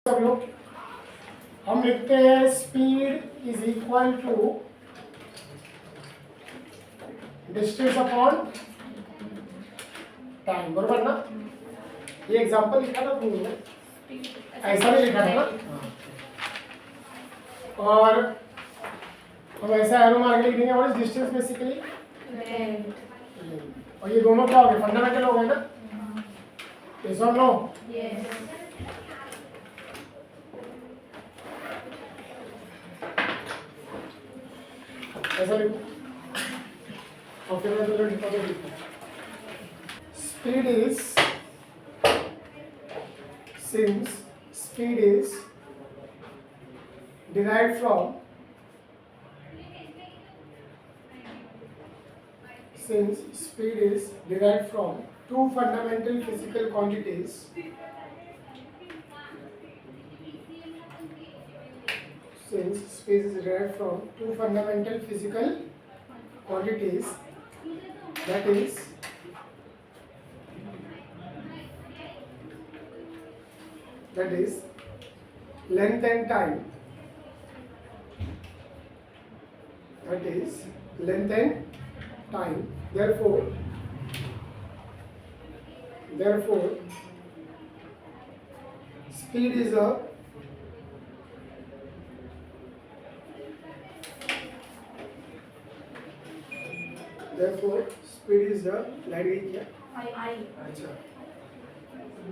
सब लोग हम लिखते हैं speed is equal to distance upon time, बरोबर ना। ये एग्जांपल लिखा था तुमने, ऐसा नहीं लिखा था ना। और हम ऐसा एरो मार के लिख देंगे, व्हाट इज डिस्टेंस बेसिकली। और ये दोनों क्या हो गए, फंडामेंटल हो गए ना। यस और नो। ऐसा लिखो और फिर मैं तुझे लिखता हूँ। Speed is, since speed is derived from two fundamental physical quantities, that is length and time. Therefore speed is a light गई क्या? अच्छा,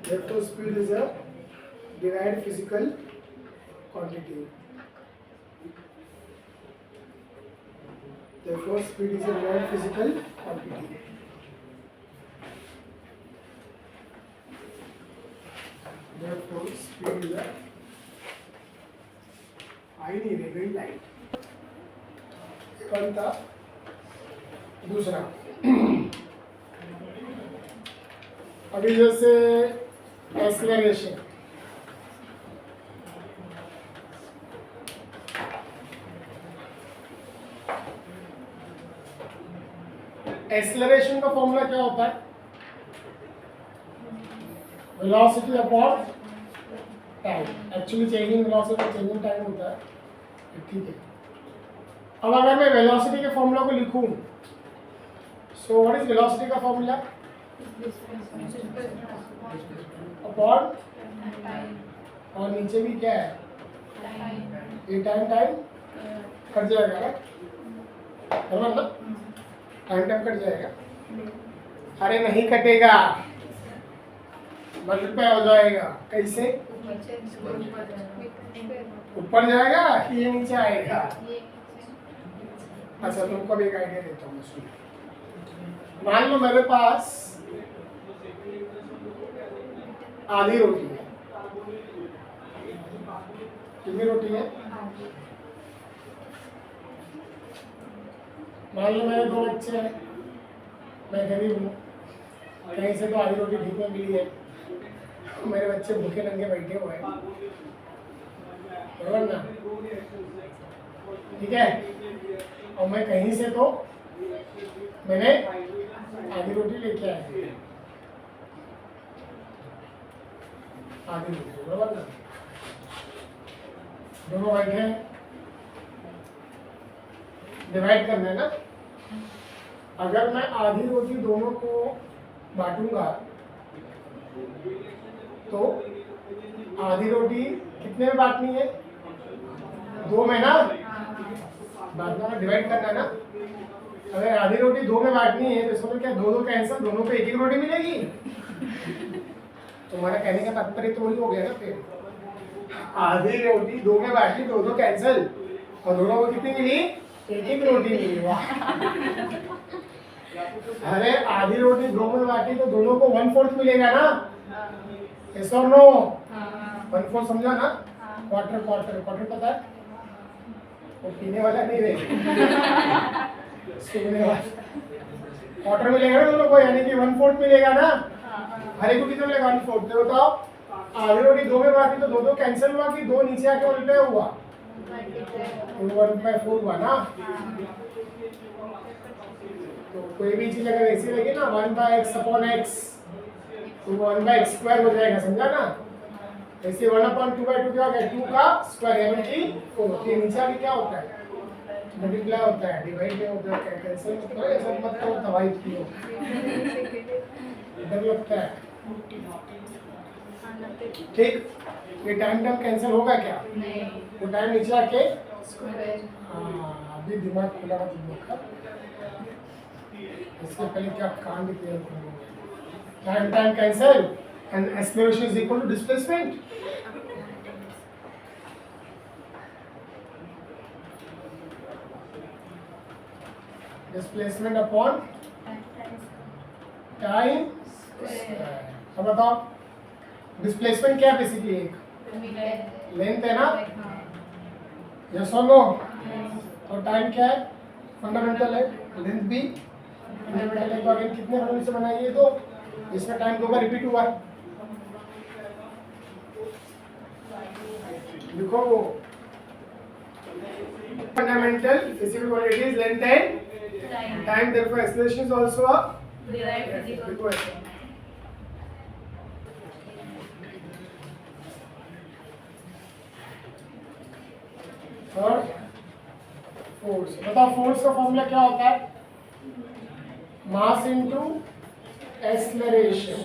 therefore speed is a derived physical quantity. Therefore speed is a derived physical quantity. Therefore speed is a, आई नहीं रह गई light. कौन था दूसरा? अभी जैसे एक्सेलरेशन, एक्सेलरेशन का फॉर्मूला क्या होता है? Velocity upon time. Actually changing velocity और चेंजिंग टाइम होता है, ठीक है। अब अगर मैं वेलोसिटी के फॉर्मूला को लिखूं, सो व्हाट इज वेलोसिटी का फॉर्मूला? अपॉन, और नीचे भी क्या है? ये टाइम कट जाएगा ना, बराबर ना। टाइम कट जाएगा। अरे नहीं कटेगा, मल्टीप्लाई हो जाएगा। कैसे? ऊपर जाएगा कि ये नीचे आएगा? अच्छा, तुमको भी एक आइडिया देता हूँ। मान लो मेरे पास आधी रोटी है। कितनी रोटी है? मान लो मेरे दो बच्चे हैं, मैं गरीब हूँ, कहीं से तो आधी रोटी ठीक में मिली है, मेरे बच्चे भूखे नंगे बैठे हुए हैं, बराबर ना, ठीक है। और मैं कहीं से तो मैंने आधी रोटी लेके आया, आधी रोटी, बराबर ना। दोनों बैठे हैं, डिवाइड करना है ना। अगर मैं आधी रोटी दोनों को बांटूंगा तो आधी रोटी कितने में बांटनी है? दो में ना, बांटना में डिवाइड करना है ना। अगर आधी रोटी दो में बांटनी है तो इसमें क्या दो कैंसिल, दोनों को एक रोटी मिलेगी। तुम्हारा कहने का तात्पर्य तो वही हो गया ना। फिर आधी रोटी दो में बांटी, दो कैंसिल, और दोनों को कितनी मिली? एक रोटी मिली। अरे आधी रोटी दो में बांटी तो दोनों को 1/4 मिलेगा ना। यस और नो? 1/4 समझा ना। क्वार्टर पता है? वो पीने वाला नहीं रहे, सुनने वाला। क्वार्टर मिलेगा ना दोनों को, यानी कि 1/4 मिलेगा ना। हर एक को कितना मिलेगा? 1/4। तो बताओ, आधी रोटी दो में बांटी तो दो कैंसिल हुआ कि दो नीचे आके उल्टा हुआ? 1/4 हुआ ना। तो कोई भी चीज अगर ऐसी लगे ना 1/x/x, तो 1/x² हो जाएगा, समझा ना। ऐसे 1/2/2 क्या होगा 2 का स्क्वायर यानी कि 4। ये नीचे आके क्या होता है मल्टीप्लाई होता है डिवाइड में होता है कैंसिल मतलब ऐसा मत करो दवाई पियो इधर लगता है ठीक। ये टाइम कैंसिल होगा क्या नहीं वो टाइम नीचे आके अभी दिमाग खुला तुम लोग का इसके पहले क्या कांड किया तुम लोग time cancel and acceleration is equal to displacement displacement upon time. अब बताओ डिस्प्लेसमेंट क्या है बेसिकली एक लेंथ है ना यस और नो और टाइम क्या है फंडामेंटल है लेंथ भी फंडामेंटल है। तो अगर कितने फंडामेंटल से बनाई है तो इसमें टाइम दो बार रिपीट हुआ है देखो वो fundamental physical quantities length and time therefore acceleration is also a derived physical और फोर्स बताओ फोर्स का फॉर्मूला क्या होता है मास इनटू एक्सेलरेशन।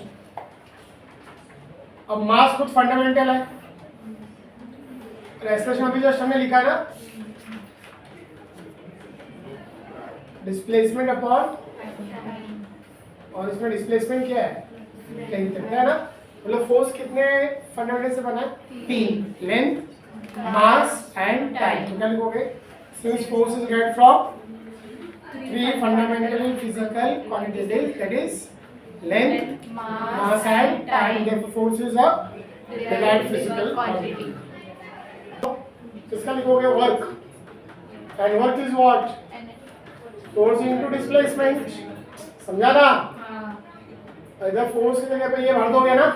अब मास खुद फंडामेंटल है एक्सेलरेशन अभी जस्ट हमने लिखा ना डिस्प्लेसमेंट अपॉन और इसमें डिस्प्लेसमेंट क्या है लेंथ है ना मतलब फोर्स कितने फंडामेंटल से बना है 3 लेंथ मास एंड टाइम तो क्या लिखोगे since force is get from 3 fundamental physical quantities that is length mass and time therefore force is a derived physical quantity। इसका लिखोगे work and work is what force into displacement समझा ना इधर force की जगह पे ये भर दोगे ना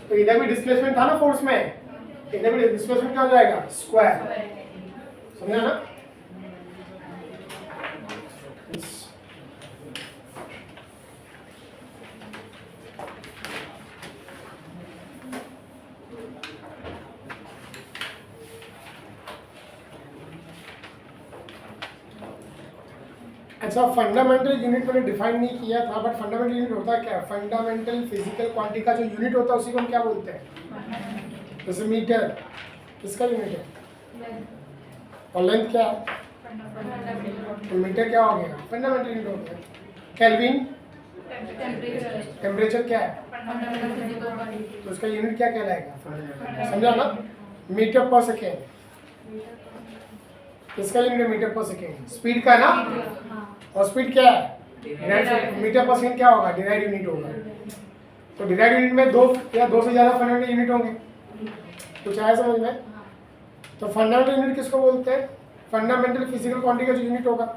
तो इधर भी डिस्प्लेसमेंट था ना फोर्स में इधर भी डिस्प्लेसमेंट क्या हो जाएगा स्क्वायर समझा ना। अच्छा फंडामेंटल यूनिट मैंने डिफाइन नहीं किया था बट फंडामेंटल यूनिट होता है क्या फंडामेंटल फिजिकल क्वांटिटी का जो यूनिट होता है उसी को हम क्या बोलते हैं जैसे मीटर किसका यूनिट है और लेंथ क्या है तो मीटर क्या हो गया फंडामेंटल यूनिट हो गया। केल्विन टेम्परेचर क्या है तो उसका यूनिट क्या कहलाएगा समझा ना मीटर पर सेकेंड किसका यूनिट मीटर पर सेकेंड स्पीड का ना और स्पीड क्या है मीटर पर सेकेंड क्या होगा डिराइव यूनिट होगा तो डिराइव यूनिट में 2 या 2 से ज़्यादा फंडामेंटल यूनिट होंगे कुछ आया समझ में तो फंडामेंटल यूनिट किसको बोलते हैं फंडामेंटल फिजिकल क्वांटिटी का जो यूनिट होगा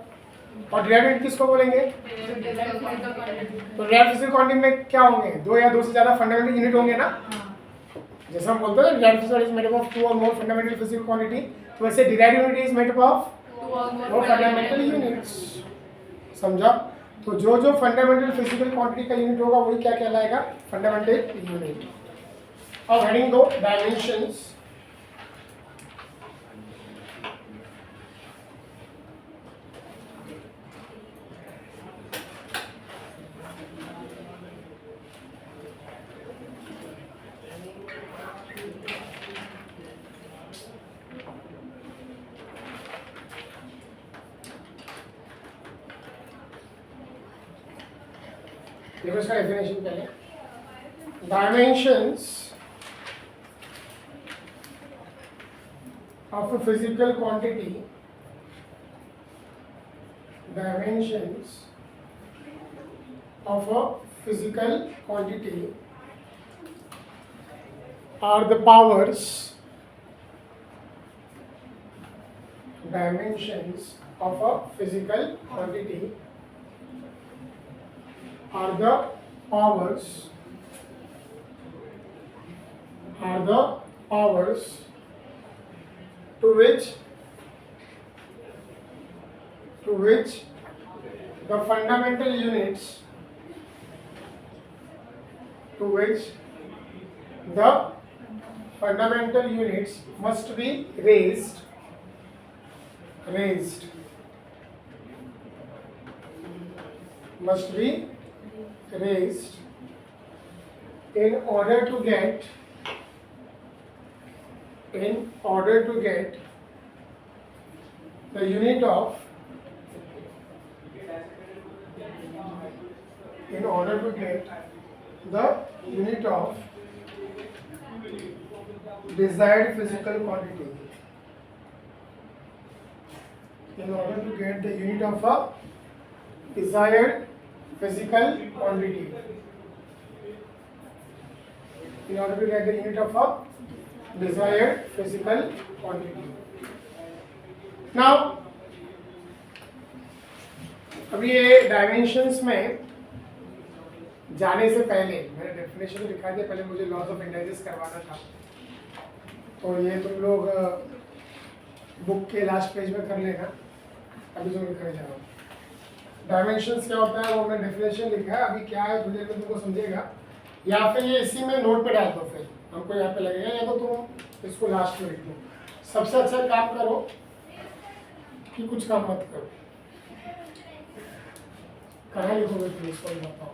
और डिराइव यूनिट किसको बोलेंगे तो डिराइव फिजिकल क्वांटिटी में क्या होंगे 2 या 2 से ज़्यादा फंडामेंटल यूनिट होंगे ना जैसे हम बोलते हैं derive physical is made up of 2 और मोर फंडामेंटल फिजिकल क्वांटिटी तो वैसे derive unit is made up of 2 और फंडामेंटल यूनिट्स समझा। तो जो जो फंडामेंटल फिजिकल क्वांटिटी का यूनिट होगा वही क्या कहलाएगा फंडामेंटल यूनिट। अब हेडिंग 2 डायमेंशंस देखो इसका डेफिनेशन पहले dimensions of a physical quantity dimensions of a physical quantity are the powers dimensions of a physical quantity are the powers to which the fundamental units fundamental units must be raised must be raised in order to get the unit of desired physical quantity. In order to get the unit of a desired physical quantity. In order to get the unit of a desired physical quantity. Now, अभी ये dimensions में जाने से पहले मैंने definition लिखा था, पहले मुझे लॉज ऑफ इंडाइजेस करवाना था, तो ये तुम लोग बुक के लास्ट पेज में कर लेना। अभी जो लिखा जा रहा हूँ डायमेंशंस क्या होता है वो मैंने डेफिनेशन लिखा है, अभी क्या है थोड़ी देर में तुमको समझेगा, या फिर ये इसी में नोट पे डाल दो, फिर हमको यहाँ पे लगेगा, या तो तुम इसको लास्ट में लिख दो। सबसे अच्छा काम करो कि कुछ काम मत करो। कहाँ लिखोगे तुम इसको बताओ,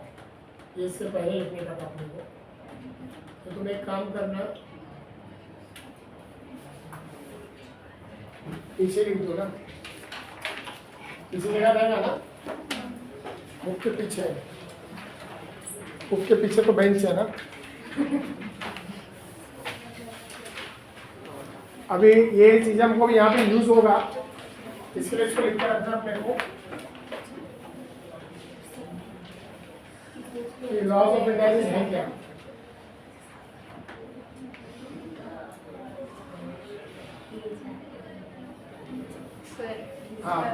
ये इससे पहले लिखने का था अपने को, तो तुम एक काम करना, पीछे लिख दो ना, पीछे लिखा रहेगा ना, बुक के पीछे, बुक के पीछे तो बेंच है ना। अभी ये चीज हमको यहाँ पे यूज होगा, इसके लिए इसको लिख कर रखना अपने को। लॉज ऑफ इंडाइजेस है क्या? हाँ,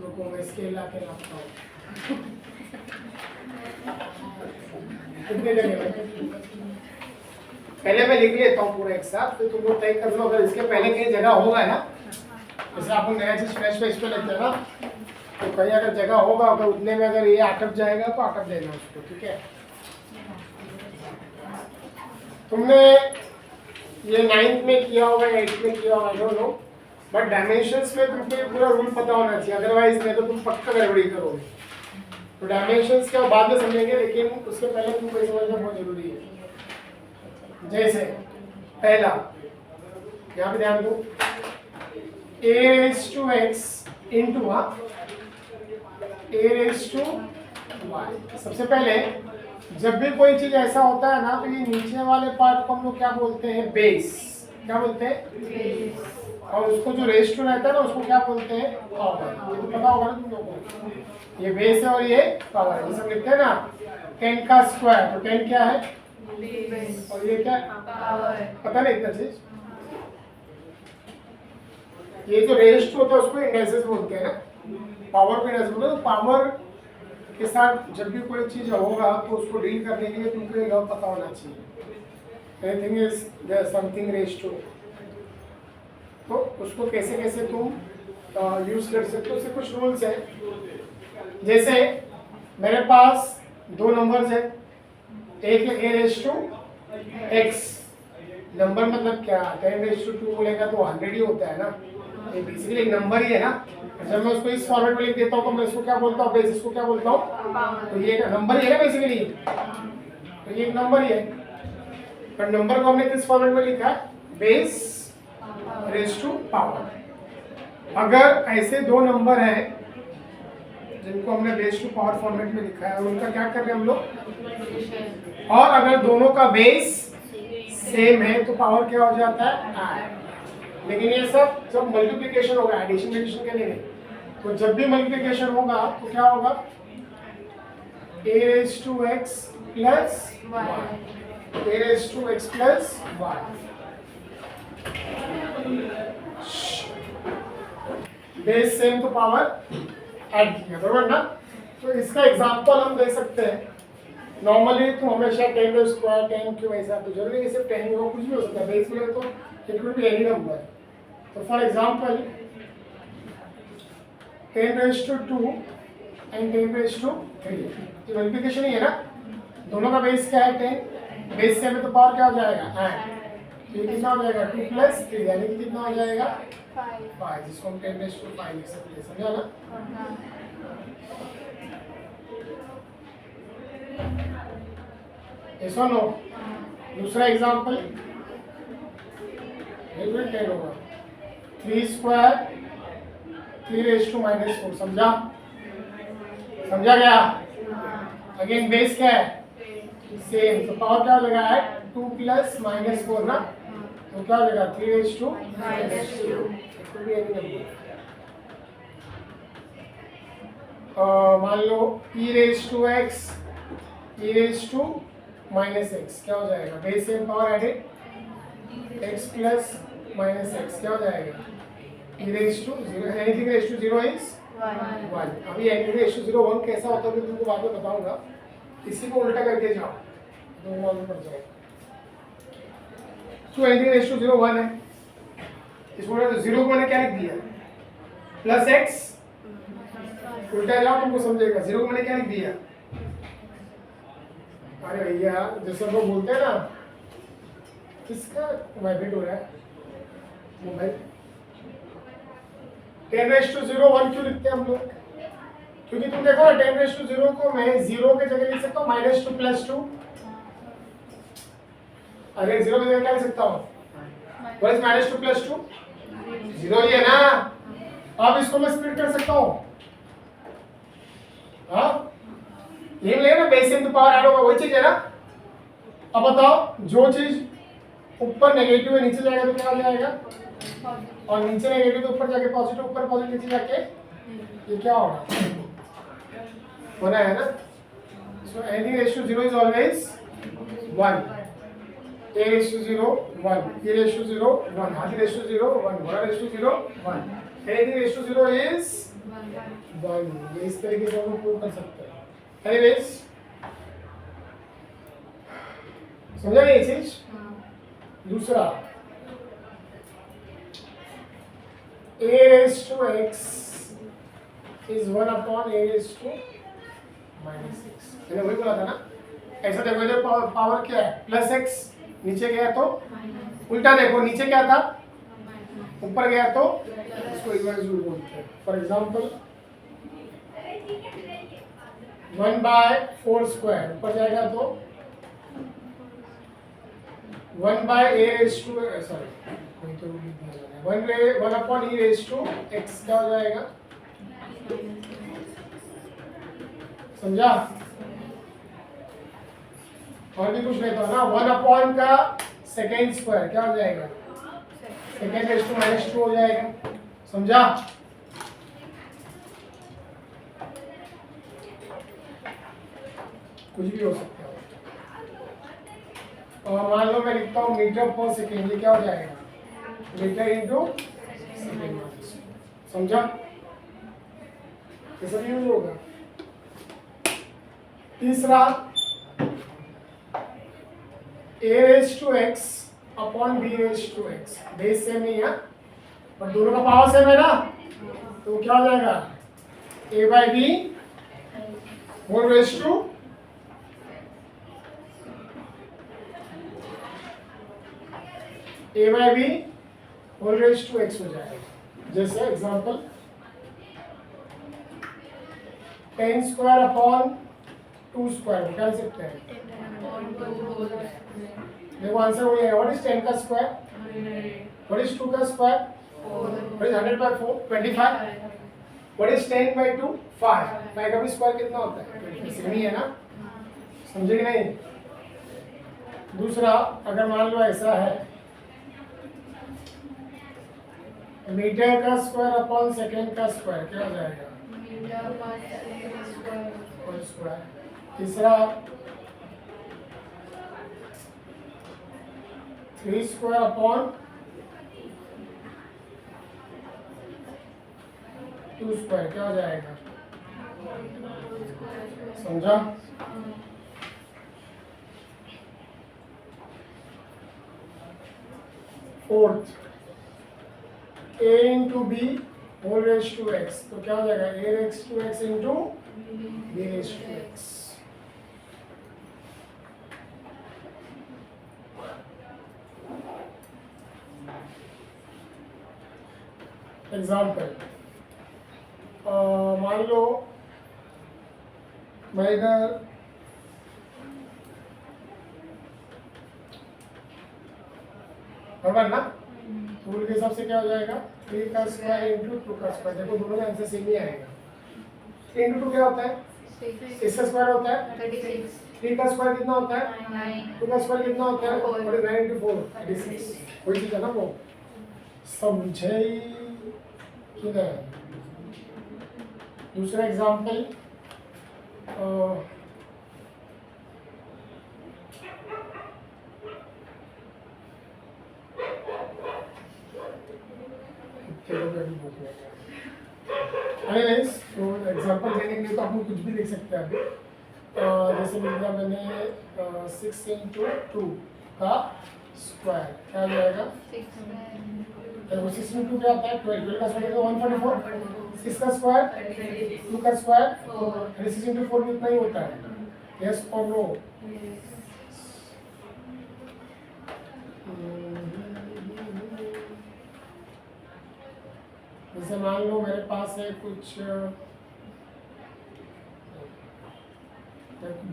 लोगों में स्केल ला के रखता हूँ। कितने जगह में? पहले मैं लिख लेता हूँ पूरा एक साथ, फिर तुम लोग तय कर लो। अगर इसके पहले कहीं जगह होगा ना, जैसे आप नया चीज फ्रेश पेज पे लिखते हैं ना, तो कहीं अगर जगह होगा, अगर उतने में अगर ये अटक जाएगा तो अटक देना उसको, ठीक है। तुमने ये 9th में किया होगा, 8th में किया होगा, I don't know, but dimensions में तुमको ये पूरा रूल पता होना चाहिए, अदरवाइज नहीं तो तुम पक्का गड़बड़ी करोगे। तो डायमेंशंस क्या बाद में समझेंगे, लेकिन उसके पहले तुमको ये समझना बहुत जरूरी है। जैसे पहला यहाँ पे ध्यान दो, a raised to x into a raised to y। सबसे पहले जब भी कोई चीज ऐसा होता है ना, तो ये नीचे वाले पार्ट को हम लोग क्या बोलते हैं? बेस। क्या बोलते हैं? बेस। और उसको जो रेस्ट टू रहता है ना, उसको क्या बोलते हैं? पावर। ये तो पता होगा ना तुम लोगों को, ये बेस है और ये पावर है। जैसे लिखते हैं ना 10 का स्क्वायर, तो 10 क्या है? बेस। और ये क्या है? पावर। पता नहीं इतना चीज। ये जो रेस्ट होता है उसको इंडाइसेस बोलते हैं ना, पावर को इंडाइसेस बोलते हैं। तो पावर के साथ जब भी कोई चीज होगा तो उसको डील करने के लिए तुमको ये पता होना चाहिए। Anything is there something raised to, तो उसको कैसे कैसे तुम यूज कर सकते हो, उससे कुछ रूल्स है। जैसे मेरे पास दो नंबर्स है, एक है a raised to x, number मतलब क्या? 10 रेस्ट टू 2 बोलेगा तो 100 ही होता है ना, ये बेसिकली एक नंबर ही है ना। जब मैं उसको इस फॉर्मेट में लिख देता हूँ तो मैं इसको क्या बोलता हूँ? बेस। इसको क्या बोलता हूँ? तो ये नंबर ही है ना बेसिकली, तो ये एक नंबर ही है। पर नंबर को हमने किस फॉर्मेट में लिखा है? Base raise to power. अगर ऐसे दो नंबर हैं जिनको हमने बेस टू पावर फॉर्मेट में लिखा है, उनका क्या कर रहे हैं हम लोग? और अगर दोनों का बेस सेम है तो पावर क्या हो जाता है? लेकिन ये सब जब मल्टीप्लिकेशन होगा, एडिशन एडिशन के लिए नहीं। तो जब भी मल्टीप्लिकेशन होगा तो क्या होगा? a raised to x plus y, a raised to x plus y। Base same तो पावर ऐड किया, बराबर ना। तो इसका एग्जांपल हम दे सकते हैं। नॉर्मली तो हमेशा 10 का स्क्वायर 10 क्यों ऐसा, तो जरूरी है सिर्फ 10 ही हो, कुछ भी हो सकता है बेस में, तो it will be any number. तो for example 10 raised to 2 and 10 raised to 3, ये मल्टीप्लिकेशन ही है ना, दोनों का बेस क्या है? 10। बेस से में तो पावर क्या हो जाएगा ऐड, तो ये कितना हो जाएगा 2 + 3 यानी कि कितना हो जाएगा 5, जिसको हम 10⁵ लिख सकते हैं, समझा ना। ऐसा नो। दूसरा एग्जांपल 10 होगा 3² 3⁻⁻⁴, समझा समझा गया। अगेन बेस क्या है सेम, तो पावर क्या लगा है 2 + -4 ना, तो क्या हो जाएगा 3⁻²। मान लो e⁻x e⁻⁻x क्या हो जाएगा, base same power added x + -x क्या हो जाएगा e⁻0, anything raised to 0 is 1। अभी एनीथिंग raised to 0 1 कैसा होता है मैं तुमको बाद में बताऊंगा, इसी को उल्टा करके जाओ तो मालूम पड़ जाएगा। तो एनीथिंग raised to 0 1 है, इसको तो 0 को मैंने क्या लिख दिया +x, उल्टा जाओ तुमको समझेगा। 0 को मैंने क्या लिख दिया, अरे भैया जैसे हम लोग बोलते हैं ना, किसका वाइब्रेट हो रहा है मोबाइल, 10⁻0 1 क्यों लिखते हैं हम लोग, क्योंकि तुम देखो ना 10⁻0 को मैं 0 के जगह लिख सकता हूँ -2 + 2, अगर 0 की जगह क्या लिख सकता हूँ, what is -2 + 2 0 ही है ना। अब इसको मैं स्प्लिट कर सकता हूँ, हाँ ये लेना बेस सेम तो पावर ऐड होगा, वही चीज है ना। अब बताओ जो चीज ऊपर नेगेटिव है नीचे जाएगा तो क्या हो जाएगा, और नीचे नेगेटिव तो ऊपर जाके पॉजिटिव, ऊपर पॉजिटिव नीचे जाके ये क्या होगा होना है ना। So anything raised to 0 is always 1, a⁻0 1, e⁻0 1, आधी raised to 0 1, बड़ा raised to 0 1, anything raised to 0 is 1। ये इस तरीके से हम प्रूव कर सकते हैं। एनीवेज समझा ये चीज। दूसरा a⁻x is 1/a⁻⁻�6, मैंने वही बोला था ना। ऐसा देखो इधर पावर क्या है +x, नीचे गया तो उल्टा देखो, नीचे क्या था ऊपर गया तो इसको इन्वर्स रूल बोलते हैं। फॉर एग्जांपल 1/4² ऊपर जाएगा तो 1/a⁻⁻⁴ सॉरी 1/e⁻x क्या हो जाएगा, समझा। और भी कुछ नहीं था ना, 1 का सेकेंड स्क्वायर क्या हो जाएगा, सेकेंड raised to -2 हो जाएगा, समझा। कुछ भी हो सकता है। और मान लो मैं लिखता हूँ मीटर/सेकेंड, ये क्या हो जाएगा मीटर इंटू सेकेंड, समझा। ये सब यूज होगा। तीसरा a⁻x upon b⁻x, base same नहीं है पर दोनों का पावर सेम है ना, तो क्या हो जाएगा a/b whole raise to a/b whole raise to x हो जाएगा। जैसे एग्जांपल 10² अपॉन 2² क्या लिख सकते हैं, देखो आंसर वही है। व्हाट इज 10 का स्क्वायर, व्हाट इज 2 का square, what is 100/4 25, what is 10/2 5, 5 का भी स्क्वायर कितना होता है सेम ही है ना, समझे कि नहीं। दूसरा अगर मान लो ऐसा है मीटर का स्क्वायर अपॉन सेकेंड का स्क्वायर क्या हो जाएगा होल स्क्वायर। तीसरा 3² अपॉन 2² क्या हो जाएगा, समझा। Fourth a into B whole raise to x, तो क्या हो जाएगा a⁻x इंटू b⁻x। एग्जाम्पल, मान लो मैं इधर बराबर ना, रूल के हिसाब से क्या हो जाएगा 3 का स्क्वायर इंटू 2 का स्क्वायर। देखो दोनों में आंसर सेम ही आएगा। 3 इंटू 2 क्या होता है 6 का स्क्वायर होता है 36, 3 का स्क्वायर कितना होता है 9, 2 का स्क्वायर कितना होता है 4, 9 इंटू 4 36। कोई चीज है ना वो समझे कि नहीं। दूसरा एग्जाम्पल, तो एग्जाम्पल देने के लिए तो आप लोग कुछ भी लिख सकते हैं अभी। जैसे लिख दिया मैंने 6 इंटू 2 का स्क्वायर क्या हो जाएगा 6 इंटू क्या होता है 12 का स्क्वायर 144 6 का स्क्वायर 2 का स्क्वायर 36 इंटू 4 कितना ही होता है यस और नो। जैसे मान लो मेरे पास है कुछ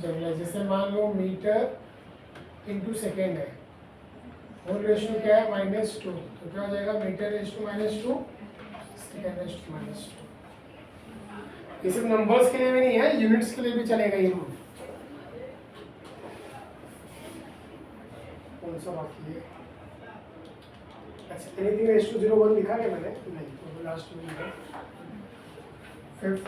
जगह, जैसे मान लो मीटर इंटू सेकेंड है और रेशियो क्या है -2, तो क्या हो जाएगा मीटर रेशियो -2 सेकेंड रेशियो -2। ये सिर्फ नंबर्स के लिए भी नहीं है, यूनिट्स के लिए भी चलेगा ये रूल। कौन सा बाकी है, अच्छा एनीथिंग रेशियो 0 1 लिखा क्या मैंने नहीं, तो लास्ट में लिखा। Fifth,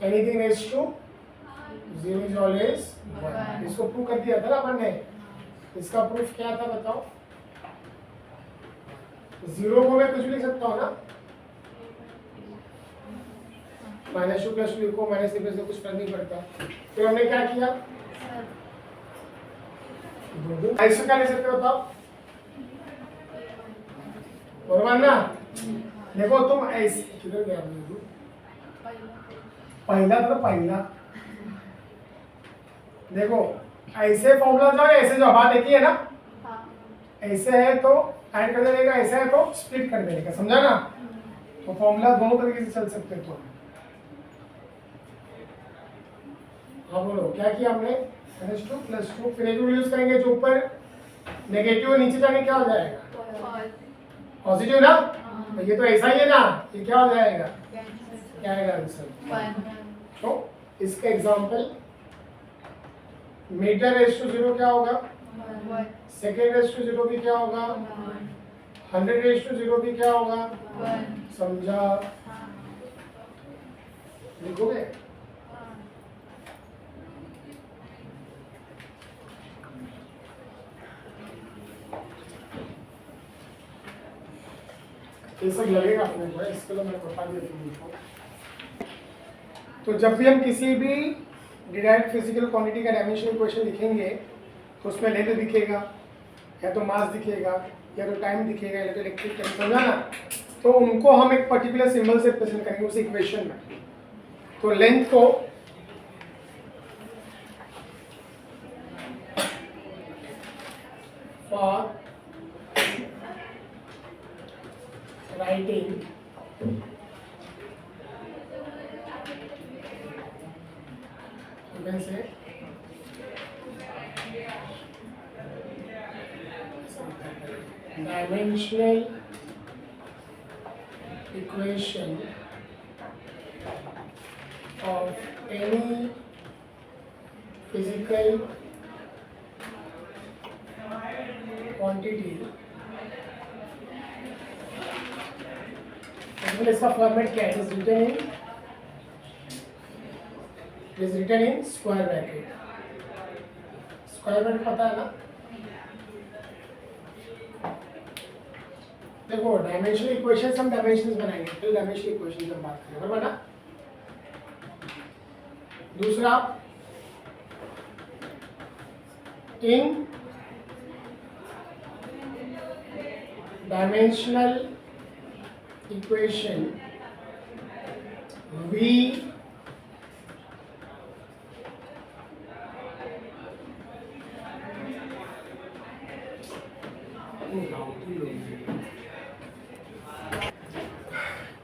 anything ratio 0 is always 1। इसको प्रूव कर दिया था ना अपन ने, इसका प्रूफ क्या था बताओ। 0 को मैं कुछ भी लिख सकता हूँ ना, -2 + 2 लिखो -3 + 2 कुछ फर्क नहीं पड़ता। तो हमने क्या किया ऐसे क्या ले सकते हो बताओ, बराबर ना। देखो तुम ऐसे किधर गया पहला तो पहला, देखो ऐसे फॉर्मूला जाओ ऐसे जाओ, बात एक ही है ना। ऐसे है तो ऐड कर देने का, ऐसे है तो स्प्लिट कर देने का, समझा ना। तो फॉर्मूला दोनों तरीके से चल सकते हैं। तो हाँ बोलो क्या किया हमने -2 + 2, फिर एक रूल यूज करेंगे जो ऊपर नेगेटिव नीचे जाने क्या हो जाएगा पॉजिटिव ना। तो ये तो ऐसा ही है ना, ये क्या हो जाएगा क्या आएगा आंसर 1। तो इसका एग्जांपल मीटर रेशियो 0 क्या होगा 1, सेकेंड रेशियो 0 भी क्या होगा 100 रेशियो 0 भी क्या होगा 1, समझा। लिखोगे ये सब लगेगा अपने को, इसके लिए मैं बता देता हूँ। तो जब भी हम किसी भी डिराइव्ड फिजिकल क्वांटिटी का डायमेंशन इक्वेशन लिखेंगे तो उसमें लेंथ दिखेगा, या तो मास दिखेगा, या तो टाइम दिखेगा, या तो इलेक्ट्रिक टाइम, समझा ना। तो उनको हम एक पर्टिकुलर सिंबल से रिप्रेजेंट करेंगे उस इक्वेशन में। तो लेंथ को फॉर राइटिंग से dimensional equation of any physical quantity, इसका फॉर्मेट क्या है, is written in square bracket. Square bracket पता है ना। देखो डायमेंशनल इक्वेशंस हम डायमेंशंस बनाएंगे, फिर डायमेंशनल इक्वेशंस हम बात करेंगे, बराबर ना। दूसरा in dimensional equation V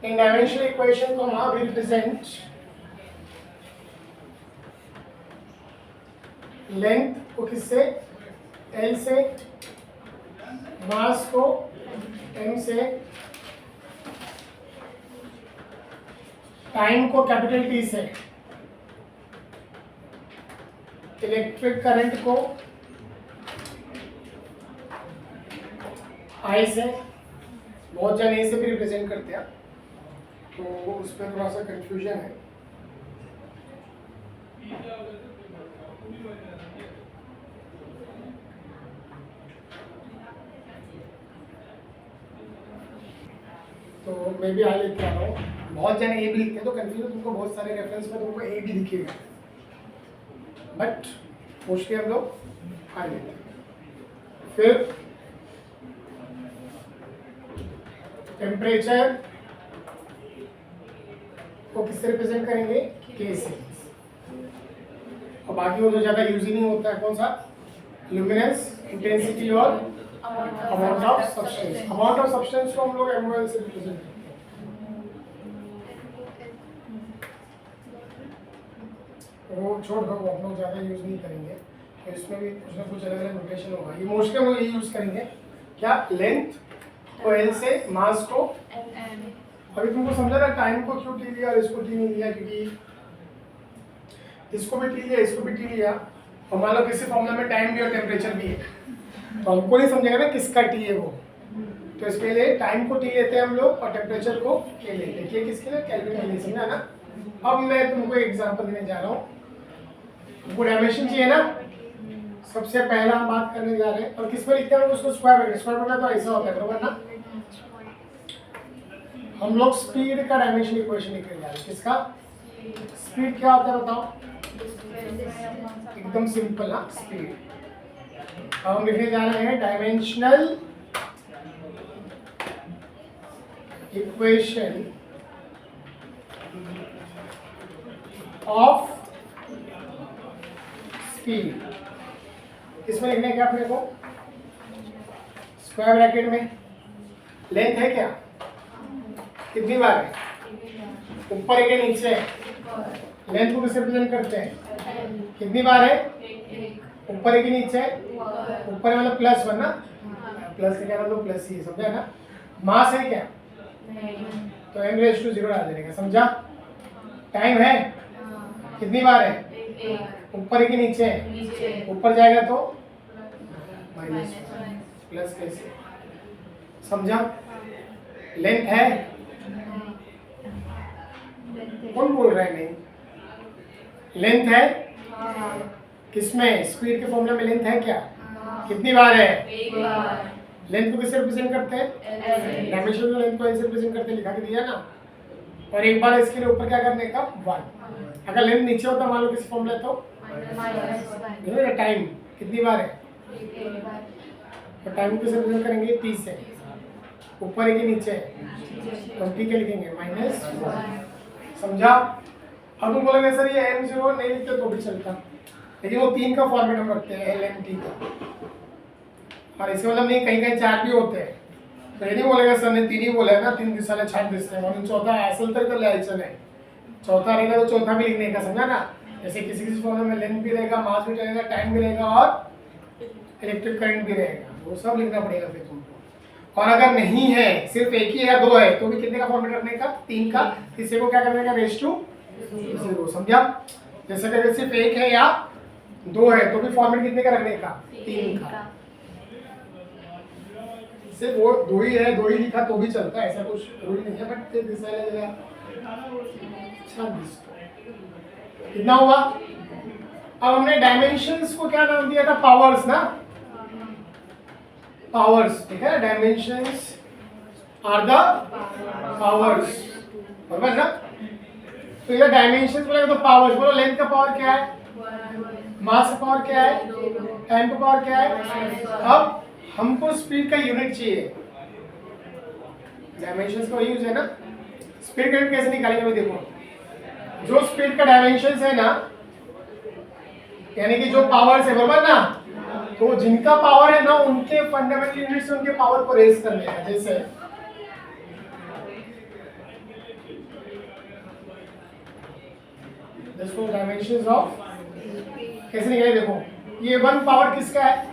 in dimensional equation को हम वी रिप्रेजेंट लेंथ को किससे, एल से, मास को एम से, टाइम को कैपिटल टी से, इलेक्ट्रिक करंट को आई से, बहुत जन ए से भी रिप्रेजेंट करते हैं तो उसमें थोड़ा सा कंफ्यूजन है। तो मैं भी आई लेके आ रहा हूँ, बहुत जन ए भी लिखते हैं तो कंफ्यूजन तुमको बहुत सारे रेफरेंस में तुमको ए भी दिखेगा, बट मोस्टली हम लोग आई लेते हैं। फिर टेम्परेचर को किससे रिप्रेजेंट करेंगे, के से, और बाकी वो जो ज़्यादा यूज ही नहीं होता है कौन सा, ल्यूमिनेंस, इंटेंसिटी और amount of substance. Amount of substance को हम लोग एमओएल से रिप्रेजेंट करते हैं। वो छोड़ दो, वो हम लोग ज़्यादा यूज नहीं करेंगे, तो इसमें भी कुछ ना कुछ अलग अलग नोटेशन होगा। ये मोस्टली हम लोग ये यूज करेंगे क्या, लेंथ को एल से, मास को एम। अभी तुमको समझा ना टाइम को क्यों टी लिया और इसको टी नहीं लिया, क्योंकि इसको भी टी लिया इसको भी टी लिया, और मान लो किसी फॉर्मूला में टाइम भी और टेम्परेचर भी है तो हमको नहीं समझेगा ना किसका टी है वो, तो इसके लिए टाइम को टी लेते हैं हम लोग और टेम्परेचर को के लेते हैं। ये किसके लिए, केल्विन के लिए, समझा ना। अब मैं तुमको एक एग्जांपल देने जा रहा हूँ, तुमको डायमेंशन चाहिए ना, सबसे पहला हम बात करने जा रहे हैं, और किस में लिखते हैं उसको, स्क्वायर ब्रैकेट। स्क्वायर ब्रैकेट तो ऐसा होता है बरोबर ना, हम लोग स्पीड का डायमेंशन इक्वेशन लिखने जा रहे हैं। किसका, स्पीड क्या होता है बताओ, एकदम सिंपल ना स्पीड। अब हम लिखने जा रहे हैं डायमेंशनल इक्वेशन ऑफ स्पीड। इसमें लिखने क्या अपने को, स्क्वायर ब्रैकेट में लेंथ है क्या, कितनी बार है, ऊपर है कि नीचे है, लेंथ को किससे रिप्रेजेंट करते हैं, कितनी बार है, ऊपर है कि नीचे है, ऊपर मतलब प्लस वन ना, प्लस का क्या मतलब प्लस ही, समझा ना। मास है क्या, तो m रेज़ टू 0 डाल देने का, समझा। टाइम है, कितनी बार है, ऊपर है कि नीचे है, ऊपर जाएगा तो माइनस प्लस कैसे, समझा। लेंथ है, कौन बोल रहा है नहीं, लेंथ है किसमें, स्पीड के फॉर्मूला में लेंथ है क्या, कितनी बार है, लेंथ को किससे रिप्रेजेंट करते हैं, डायमेंशन में लेंथ को ऐसे रिप्रेजेंट करते हैं, लिखा के दिया ना। और एक बार इसके लिए ऊपर क्या करने का, 1। अगर लेंथ नीचे होता मान लो किस फॉर्मूला तो टाइम कितनी बार है, तो टाइम को किससे रिप्रेजेंट करेंगे, t से, ऊपर है कि नीचे है, तो हम t के लिखेंगे -1, समझा। अब तुम बोलोगे सर ये m0 नहीं लिखते तो भी चलता, लेकिन वो 3 का फॉर्मेट हम रखते हैं LMT का, और इसके मतलब नहीं कहीं कहीं 4 भी होते हैं, तो ये नहीं बोलेगा सर ने 3 ही बोला है ना, 3 दिशा छाट दिसते हैं, और चौथा असल तक तो लाइसन है, चौथा रहेगा तो चौथा भी लिखने का, समझा ना। जैसे किसी किसी फॉर्मूला में लेंथ भी रहेगा, मास भी रहेगा, टाइम भी रहेगा और इलेक्ट्रिक करंट भी रहेगा, वो सब लिखना पड़ेगा फिर तुमको। और अगर नहीं है, सिर्फ एक ही या 2 है, तो भी कितने का फॉर्मेट रखने का, 3 का, किसी को क्या करने का, रेज़ टू 0, समझा। जैसे अगर सिर्फ 1 है या 2 है तो भी फॉर्मेट कितने का रखने का, 3 का। सिर्फ वो 2 ही है, 2 ही लिखा तो भी चलता है, ऐसा कुछ रूल नहीं है, बट दिशा लगेगा। कितना हुआ, अब हमने डायमेंशंस को क्या नाम दिया था, पावर्स ना, पावर्स, ठीक है, डायमेंशंस आर द पावर्स, बराबर ना। तो ये डायमेंशंस बोलेगा तो पावर्स, बोलो लेंथ का पावर क्या है, मास का पावर क्या है, टाइम का पावर क्या है। अब हमको स्पीड का यूनिट चाहिए, डायमेंशंस का यूज है ना, स्पीड का यूनिट कैसे निकालेंगे, देखो जो स्पीड का डायमेंशन है ना, यानी कि जो पावर है, बराबर ना, तो जिनका पावर है ना उनके फंडामेंटल यूनिट से उनके पावर को रेज कर लेगा। जैसे देखो डायमेंशंस ऑफ कैसे निकाले, देखो ये 1 पावर किसका है,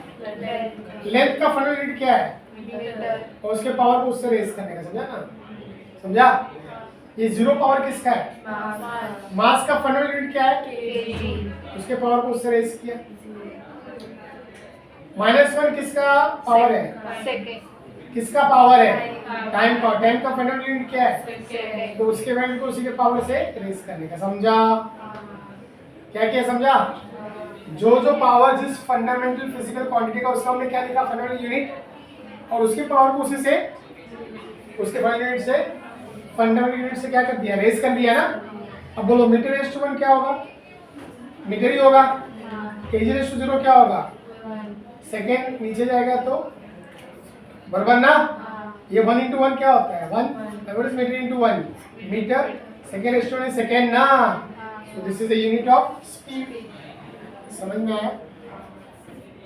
लेंथ का फंडामेंटल यूनिट क्या है, और उसके पावर को उससे रेज करने का, समझा ना, समझा। ये 0 पावर किसका है, मास का फंडामेंटल यूनिट क्या है, उसके पावर को उससे रेज किया। -1 किसका पावर है, किसका पावर है, टाइम का, टाइम का फंडामेंटल यूनिट क्या है, तो उसके वैल्यू को उसी के पावर से रेज करने का, समझा। क्या क्या समझा, जो जो पावर जिस फंडामेंटल फिजिकल क्वांटिटी का, उसका हमने क्या लिखा, फंडामेंटल यूनिट, और उसके पावर को उसी से, उसके फंडामेंटल यूनिट से क्या कर दिया, रेज कर दिया ना। अब बोलो मीटर/1 क्या होगा, मीटर ही होगा। kg/0 क्या होगा, सेकेंड, नीचे जाएगा तो बराबर ना। ये 1 × 1 क्या होता है, 1 मीटर × 1 मीटर, सेकेंड/1 सेकेंड ना। So this is the unit of speed. समझ में आया,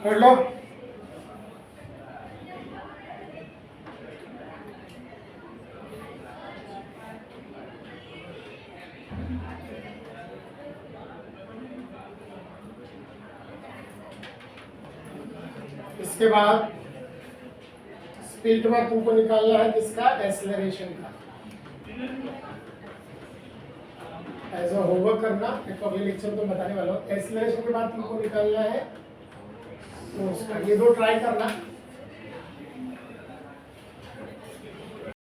कर लो। इसके बाद स्पीड के बाद तुमको निकालना है किसका, एक्सेलरेशन का। एज अ होमवर्क करना, एक अगले लेक्चर में बताने वाला हूँ। एक्सेलरेशन के बाद तुमको निकालना है फोर्स का। ये 2 ट्राई करना।